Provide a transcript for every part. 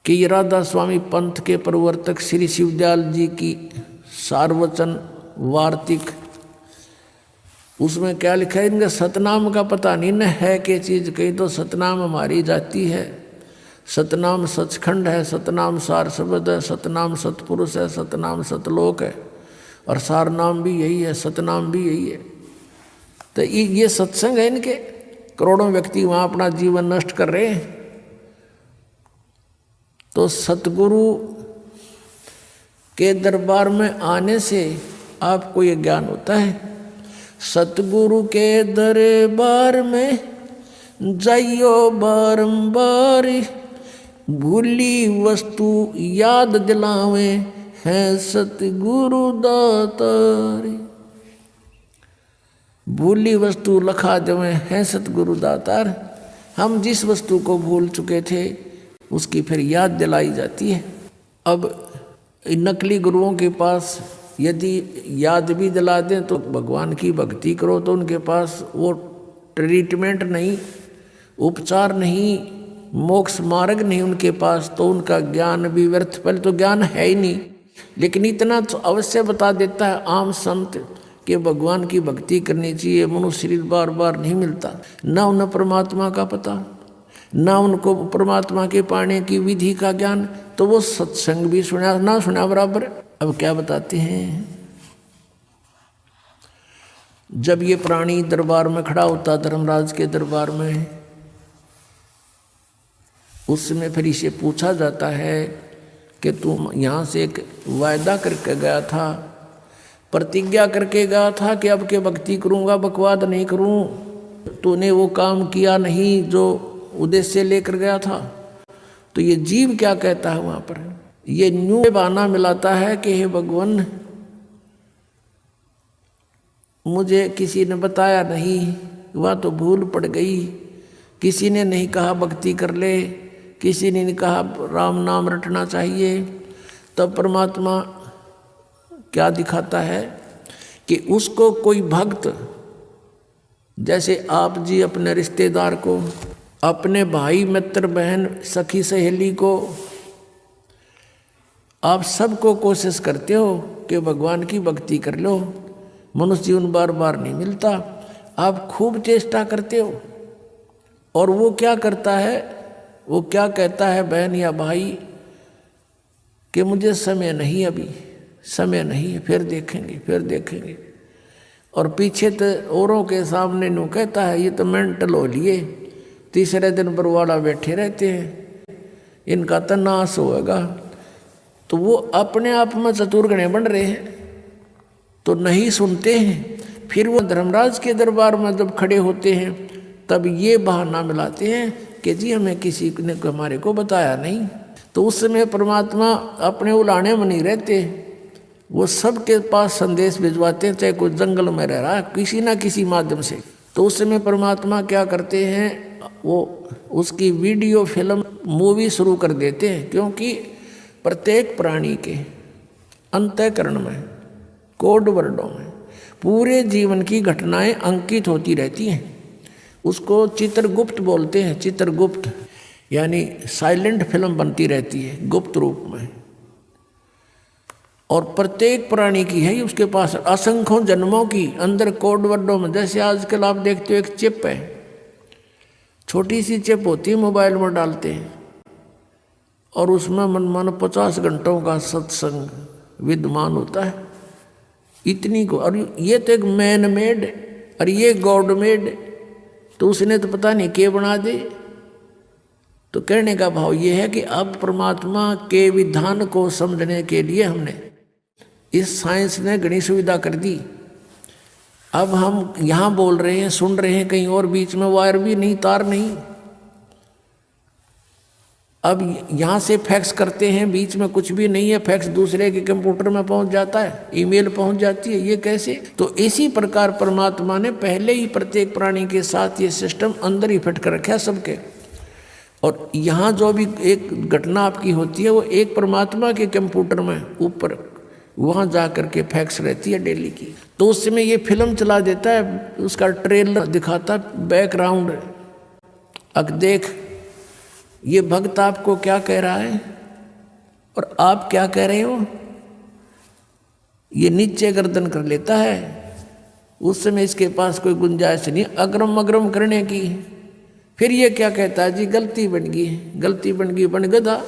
कि राधा स्वामी पंथ के प्रवर्तक श्री शिवदयाल जी की सारवचन वार्तिक, उसमें क्या लिखा है, इनका सतनाम का पता नहीं न है कि चीज़ कही तो सतनाम हमारी जाति है, सतनाम सचखंड है, सतनाम सार शब्द है, सतनाम सतपुरुष है, सतनाम सतलोक है, और सार नाम भी यही है, सतनाम भी यही है। तो ये सत्संग है इनके। करोड़ों व्यक्ति वहाँ अपना जीवन नष्ट कर रहे हैं। तो सतगुरु के दरबार में आने से आपको ये ज्ञान होता है। सतगुरु के दरबार में जाइयो बारंबार, भूली वस्तु याद दिलावे हैं सतगुरु दातारी। भूली वस्तु लखा देवे हैं सतगुरु दातार। हम जिस वस्तु को भूल चुके थे उसकी फिर याद दिलाई जाती है। अब नकली गुरुओं के पास यदि याद भी दिला दें तो भगवान की भक्ति करो तो उनके पास वो ट्रीटमेंट नहीं, उपचार नहीं, मोक्ष मार्ग नहीं उनके पास, तो उनका ज्ञान भी व्यर्थ। पहले तो ज्ञान है ही नहीं, लेकिन इतना तो अवश्य बता देता है आम संत कि भगवान की भक्ति करनी चाहिए। मनुष्य शरीर बार बार नहीं मिलता, ना उन्हें परमात्मा का पता, ना उनको परमात्मा के पाने की विधि का ज्ञान, तो वो सत्संग भी सुना ना सुना बराबर। अब क्या बताते हैं, जब ये प्राणी दरबार में खड़ा होता, धर्मराज के दरबार में, उसमें फिर इसे पूछा जाता है कि तुम यहाँ से एक वायदा करके गया था, प्रतिज्ञा करके गया था कि अब के भक्ति करूँगा, बकवाद नहीं करूँ, तूने वो काम किया नहीं जो उद्देश्य लेकर गया था। तो ये जीव क्या कहता है वहाँ पर, ये न्यू बहाना मिलाता है कि हे भगवान, मुझे किसी ने बताया नहीं, वह तो भूल पड़ गई, किसी ने नहीं कहा भक्ति कर ले, किसी ने नहीं कहा राम नाम रटना चाहिए। तब परमात्मा क्या दिखाता है कि उसको कोई भक्त, जैसे आप जी अपने रिश्तेदार को, अपने भाई मित्र बहन सखी सहेली को, आप सबको कोशिश करते हो कि भगवान की भक्ति कर लो, मनुष्य जीवन बार बार नहीं मिलता, आप खूब चेष्टा करते हो। और वो क्या करता है, वो क्या कहता है बहन या भाई कि मुझे समय नहीं, अभी समय नहीं है, फिर देखेंगे फिर देखेंगे। और पीछे तो औरों के सामने नो कहता है ये तो मेंटल हो लिए, तीसरे दिन बरवाड़ा बैठे रहते हैं, इनका तो नाश होगा। तो वो अपने आप में चतुर्गणे बन रहे हैं, तो नहीं सुनते हैं। फिर वो धर्मराज के दरबार में जब खड़े होते हैं तब ये बहाना मिलाते हैं कि जी हमें किसी ने हमारे को बताया नहीं। तो उस समय परमात्मा अपने उलाने में नहीं रहते, वो सबके पास संदेश भिजवाते हैं, चाहे कोई जंगल में रह रहा है किसी ना किसी माध्यम से। तो उस समय परमात्मा क्या करते हैं, वो उसकी वीडियो फिल्म मूवी शुरू कर देते हैं, क्योंकि प्रत्येक प्राणी के अंतःकरण में, कोड वर्डों में पूरे जीवन की घटनाएं अंकित होती रहती हैं। उसको चित्रगुप्त बोलते हैं, चित्रगुप्त यानी साइलेंट फिल्म बनती रहती है गुप्त रूप में। और प्रत्येक प्राणी की है उसके पास असंख्यों जन्मों की अंदर कोड वर्डों में। जैसे आजकल आप देखते हो एक चिप है, छोटी सी चिप होती है, मोबाइल में डालते हैं और उसमें मनमानो 50 घंटों का सत्संग विद्यमान होता है, इतनी को। और ये तो एक मैन मेड और ये गॉड मेड, तो उसने तो पता नहीं क्या बना दे। तो कहने का भाव ये है कि अब परमात्मा के विधान को समझने के लिए हमने इस साइंस ने घनी सुविधा कर दी। अब हम यहाँ बोल रहे हैं, सुन रहे हैं कहीं और, बीच में वायर भी नहीं, तार नहीं। अब यहाँ से फैक्स करते हैं, बीच में कुछ भी नहीं है, फैक्स दूसरे के कंप्यूटर में पहुँच जाता है, ईमेल पहुँच जाती है। ये कैसे? तो इसी प्रकार परमात्मा ने पहले ही प्रत्येक प्राणी के साथ ये सिस्टम अंदर ही फिट कर रखा है सबके। और यहाँ जो भी एक घटना आपकी होती है वो एक परमात्मा के कंप्यूटर में ऊपर वहाँ जा कर के फैक्स रहती है डेली की। तो उस समय ये फिल्म चला देता है, उसका ट्रेलर दिखाता बैकग्राउंड। अब देख ये भक्त आपको क्या कह रहा है, और आप क्या कह रहे हो, ये नीचे गर्दन कर लेता है, उस समय इसके पास कोई गुंजाइश नहीं अग्रम अग्रम करने की। फिर ये क्या कहता है जी, गलती बन गई, गलती बन गई, बन गधा,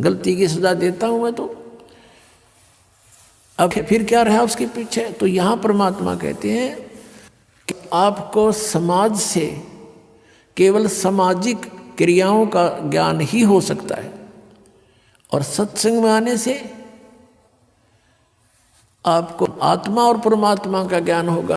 गलती की सजा देता हूं मैं तो। अब फिर क्या रहा उसके पीछे, तो यहां परमात्मा कहते हैं कि आपको समाज से केवल सामाजिक क्रियाओं का ज्ञान ही हो सकता है, और सत्संग में आने से आपको आत्मा और परमात्मा का ज्ञान होगा।